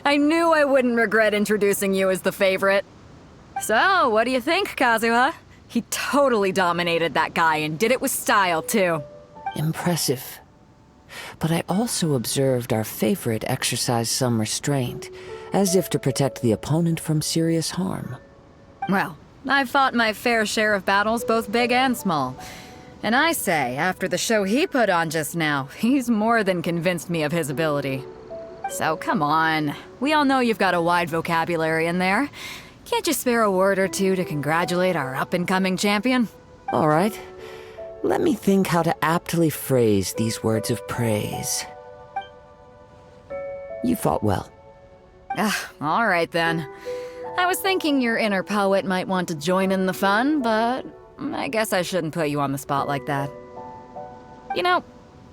I knew I wouldn't regret introducing you as the favorite. So, what do you think, Kazuha? He totally dominated that guy and did it with style, too. Impressive. But I also observed our favorite exercise some restraint, as if to protect the opponent from serious harm. Well, I've fought my fair share of battles, both big and small. And I say, after the show he put on just now, he's more than convinced me of his ability. So come on, we all know you've got a wide vocabulary in there. Can't you spare a word or two to congratulate our up-and-coming champion? All right. Let me think how to aptly phrase these words of praise. You fought well. All right then. I was thinking your inner poet might want to join in the fun, but I guess I shouldn't put you on the spot like that. You know,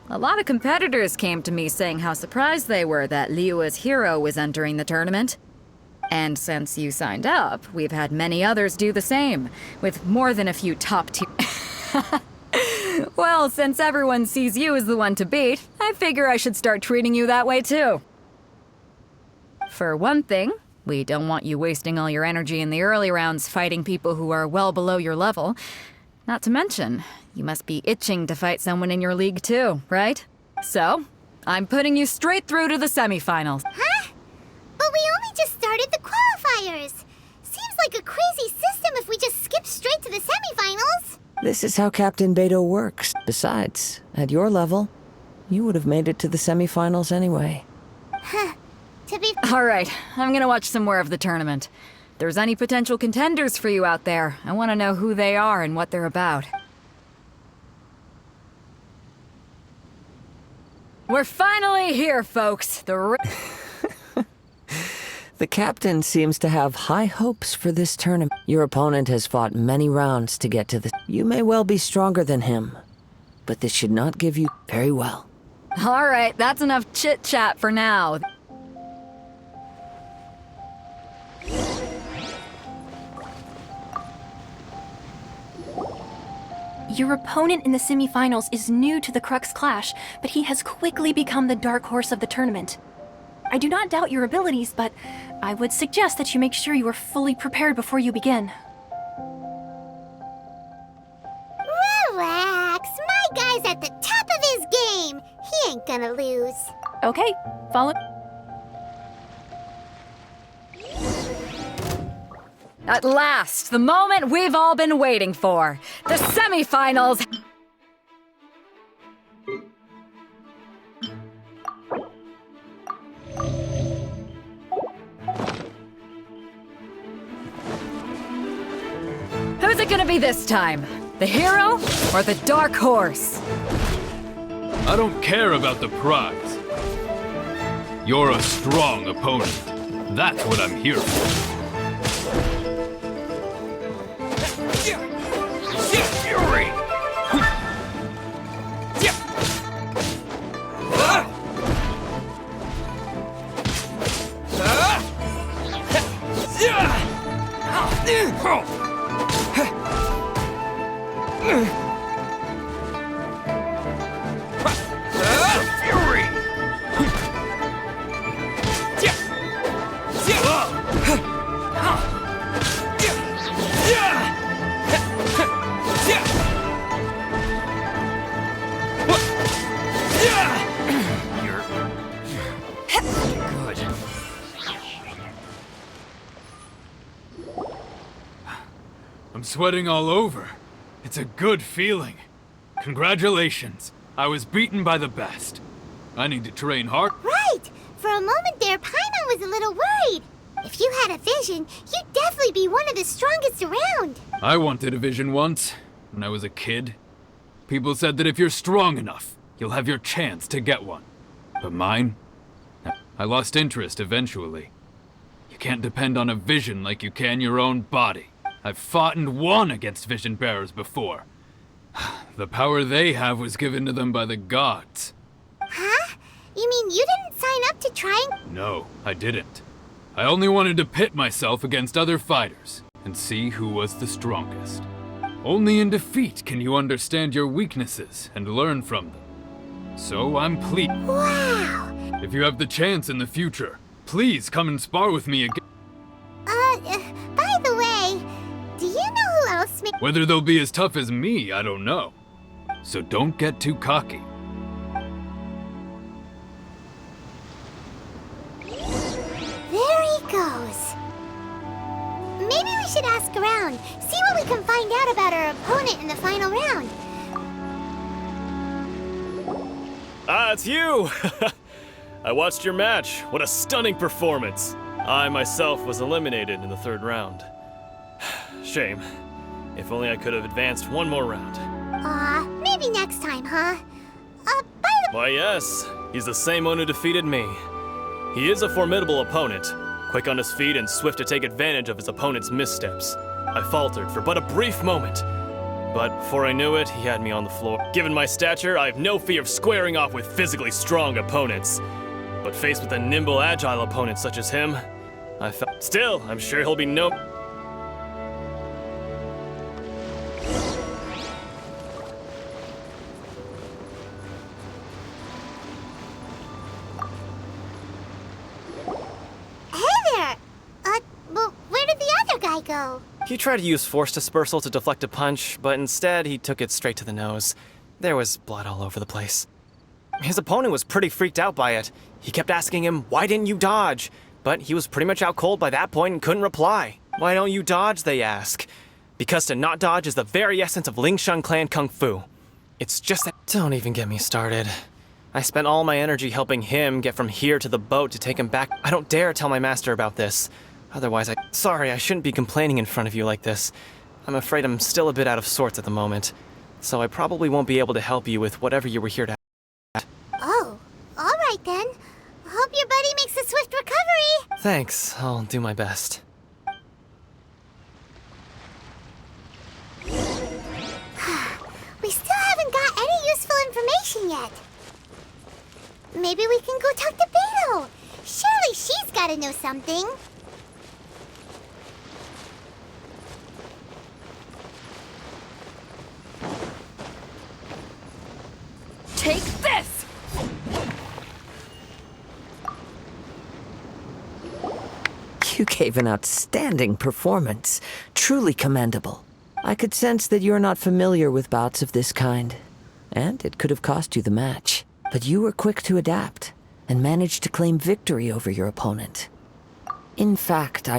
a lot of competitors came to me saying how surprised they were that Liyue's hero was entering the tournament. And since you signed up, we've had many others do the same, with more than a few top-tier... Well, since everyone sees you as the one to beat, I figure I should start treating you that way too. For one thing, we don't want you wasting all your energy in the early rounds fighting people who are well below your level. Not to mention, you must be itching to fight someone in your league too, right? So, I'm putting you straight through to the semifinals. Huh? But we only just started the qualifiers. Seems like a crazy system if we just skip straight to the semifinals. This is how Captain Beto works. Besides, at your level, you would have made it to the semifinals anyway. Huh. To be... All right, I'm gonna watch some more of the tournament. If there's any potential contenders for you out there, I want to know who they are and what they're about. We're finally here, folks. The captain seems to have high hopes for this tournament. Your opponent has fought many rounds to get to the... You may well be stronger than him, but this should not give you very well. All right, that's enough chit-chat for now. Your opponent in the semifinals is new to the Crux Clash, but he has quickly become the dark horse of the tournament. I do not doubt your abilities, but I would suggest that you make sure you are fully prepared before you begin. Relax. My guy's at the top of his game. He ain't gonna lose. Okay, follow... At last, the moment we've all been waiting for. The semifinals! Who's it gonna be this time? The hero or the dark horse? I don't care about the prize. You're a strong opponent. That's what I'm here for. Fury! I'm sweating all over. It's a good feeling. Congratulations. I was beaten by the best. I need to train hard. Right. For a moment there, Paimon was a little worried. If you had a vision, you'd definitely be one of the strongest around. I wanted a vision once, when I was a kid. People said that if you're strong enough, you'll have your chance to get one. But mine? I lost interest eventually. You can't depend on a vision like you can your own body. I've fought and won against vision bearers before. The power they have was given to them by the gods. Huh? You mean you didn't sign up to try and... No, I didn't. I only wanted to pit myself against other fighters and see who was the strongest. Only in defeat can you understand your weaknesses and learn from them. So I'm pleased. Wow! If you have the chance in the future, please come and spar with me again. By the way, do you know who else Whether they'll be as tough as me, I don't know. So don't get too cocky. There he goes. Maybe we should ask around, see what we can find out about our opponent in the final round. Ah, it's you! I watched your match. What a stunning performance. I myself was eliminated in the third round. Shame. If only I could have advanced one more round. Maybe next time, huh? By the Why, yes. He's the same one who defeated me. He is a formidable opponent, quick on his feet and swift to take advantage of his opponent's missteps. I faltered for but a brief moment, but before I knew it, he had me on the floor. Given my stature, I have no fear of squaring off with physically strong opponents. But faced with a nimble, agile opponent such as him, I felt... Still, I'm sure he'll be no... well, where did the other guy go? He tried to use force dispersal to deflect a punch, but instead he took it straight to the nose. There was blood all over the place. His opponent was pretty freaked out by it. He kept asking him, "Why didn't you dodge?" But he was pretty much out cold by that point and couldn't reply. "Why don't you dodge?" they ask. Because to not dodge is the very essence of Lingshun clan kung fu. It's just that... Don't even get me started. I spent all my energy helping him get from here to the boat to take him back. I don't dare tell my master about this. Otherwise, Sorry, I shouldn't be complaining in front of you like this. I'm afraid I'm still a bit out of sorts at the moment. So I probably won't be able to help you with whatever you were here to... Oh, alright then. Hope your buddy makes a swift recovery. Thanks, I'll do my best. We still haven't got any useful information yet. Maybe we can go talk to Beto. Surely she's gotta know something. Take this! You gave an outstanding performance. Truly commendable. I could sense that you're not familiar with bouts of this kind, and it could have cost you the match. But you were quick to adapt, and managed to claim victory over your opponent. In fact,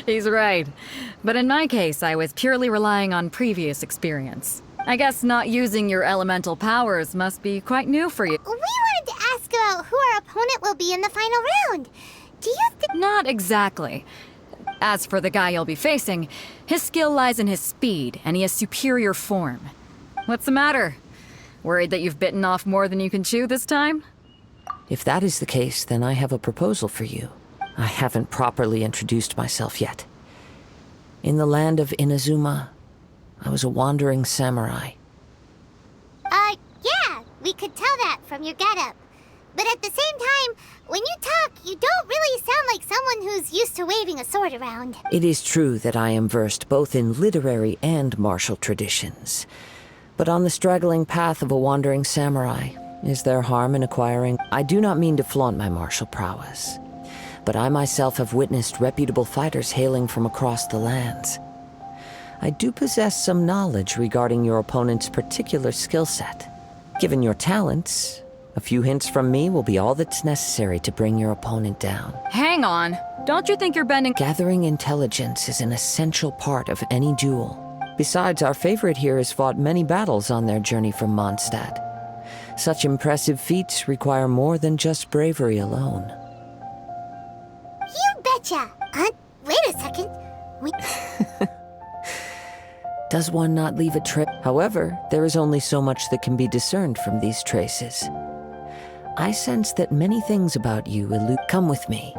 He's right. But in my case, I was purely relying on previous experience. I guess not using your elemental powers must be quite new for you. We wanted to ask about who our opponent will be in the final round. Do you think... Not exactly. As for the guy you'll be facing, his skill lies in his speed, and he has superior form. What's the matter? Worried that you've bitten off more than you can chew this time? if that is the case, then I have a proposal for you. I haven't properly introduced myself yet. In the land of Inazuma, I was a wandering samurai. Yeah, we could tell that from your getup. But at the same time, when you talk, you don't really sound like someone who's used to waving a sword around. It is true that I am versed both in literary and martial traditions. But on the straggling path of a wandering samurai, is there harm in acquiring? I do not mean to flaunt my martial prowess, but I myself have witnessed reputable fighters hailing from across the lands. I do possess some knowledge regarding your opponent's particular skill set. Given your talents, a few hints from me will be all that's necessary to bring your opponent down. Hang on. Don't you think you're bending— Gathering intelligence is an essential part of any duel. Besides, our favorite here has fought many battles on their journey from Mondstadt. Such impressive feats require more than just bravery alone. You betcha! Wait a second. Does one not leave a trace? However, there is only so much that can be discerned from these traces. I sense that many things about you elude. Come with me.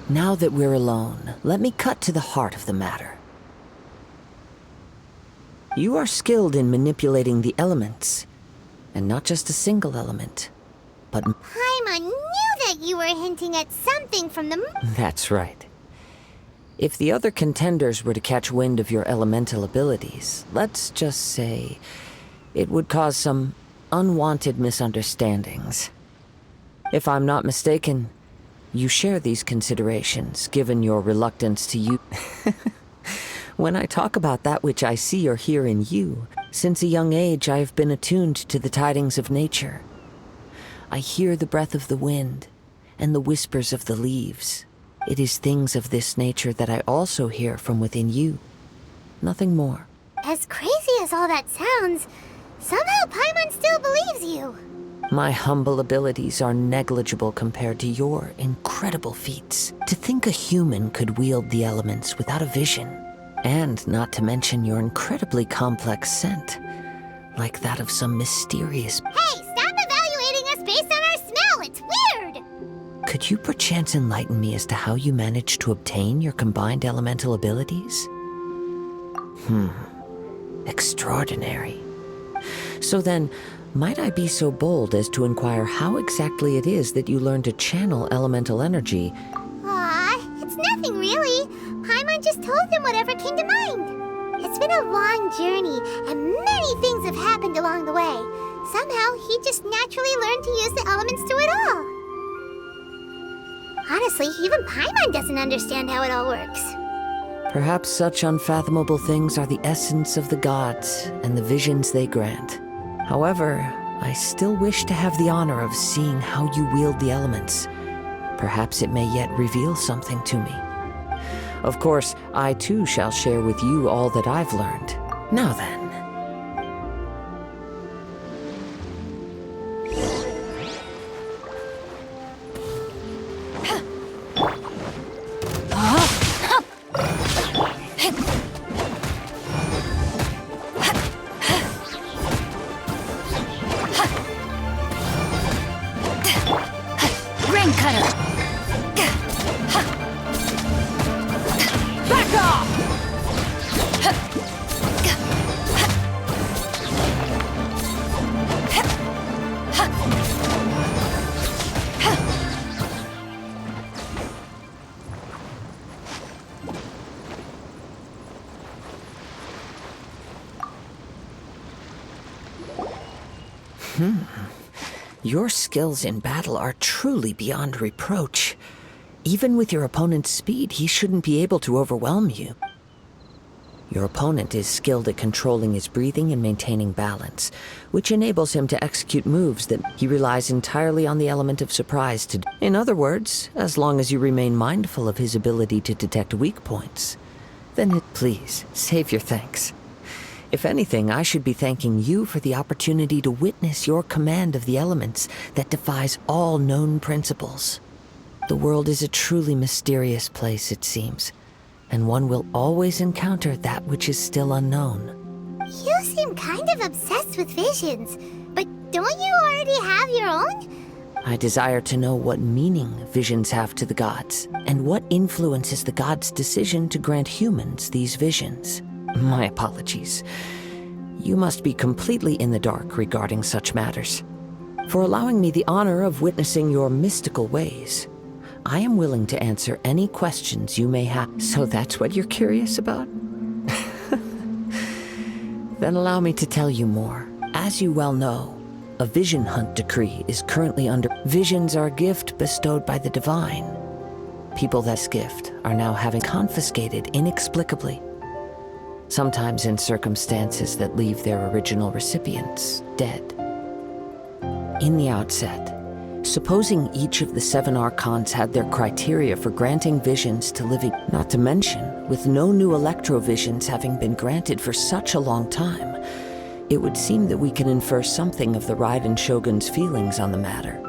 Now that we're alone, let me cut to the heart of the matter. You are skilled in manipulating the elements, and not just a single element, but... Paimon knew that you were hinting at something from the... That's right. If the other contenders were to catch wind of your elemental abilities, let's just say it would cause some unwanted misunderstandings. If I'm not mistaken, you share these considerations, given your reluctance to use... When I talk about that which I see or hear in you, since a young age I have been attuned to the tidings of nature. I hear the breath of the wind and the whispers of the leaves. It is things of this nature that I also hear from within you. Nothing more. As crazy as all that sounds, somehow Paimon still believes you. My humble abilities are negligible compared to your incredible feats. To think a human could wield the elements without a vision, and not to mention your incredibly complex scent, like that of some mysterious... Hey, stop evaluating us based on our smell! It's weird! Could you perchance enlighten me as to how you managed to obtain your combined elemental abilities? Extraordinary. So then, might I be so bold as to inquire how exactly it is that you learned to channel elemental energy? Aw, it's nothing really. Paimon just told him whatever came to mind. It's been a long journey, and many things have happened along the way. Somehow, he just naturally learned to use the elements through it all. Honestly, even Paimon doesn't understand how it all works. Perhaps such unfathomable things are the essence of the gods and the visions they grant. However, I still wish to have the honor of seeing how you wield the elements. Perhaps it may yet reveal something to me. Of course, I too shall share with you all that I've learned. Now then. Rain cutter! Back off! Your skills in battle are truly beyond reproach. Even with your opponent's speed, he shouldn't be able to overwhelm you. Your opponent is skilled at controlling his breathing and maintaining balance, which enables him to execute moves that he relies entirely on the element of surprise to do. In other words, as long as you remain mindful of his ability to detect weak points, then please, save your thanks. If anything, I should be thanking you for the opportunity to witness your command of the elements that defies all known principles. The world is a truly mysterious place, it seems, and one will always encounter that which is still unknown. You seem kind of obsessed with visions, but don't you already have your own? I desire to know what meaning visions have to the gods, and what influences the gods' decision to grant humans these visions. My apologies. You must be completely in the dark regarding such matters. For allowing me the honor of witnessing your mystical ways, I am willing to answer any questions you may have. So that's what you're curious about? Then allow me to tell you more. As you well know, a vision hunt decree is currently under... Visions are a gift bestowed by the divine. People that's gift are now having confiscated inexplicably. Sometimes in circumstances that leave their original recipients dead. In the outset, supposing each of the 7 Archons had their criteria for granting visions to living, not to mention, with no new electrovisions having been granted for such a long time, it would seem that we can infer something of the Raiden Shogun's feelings on the matter.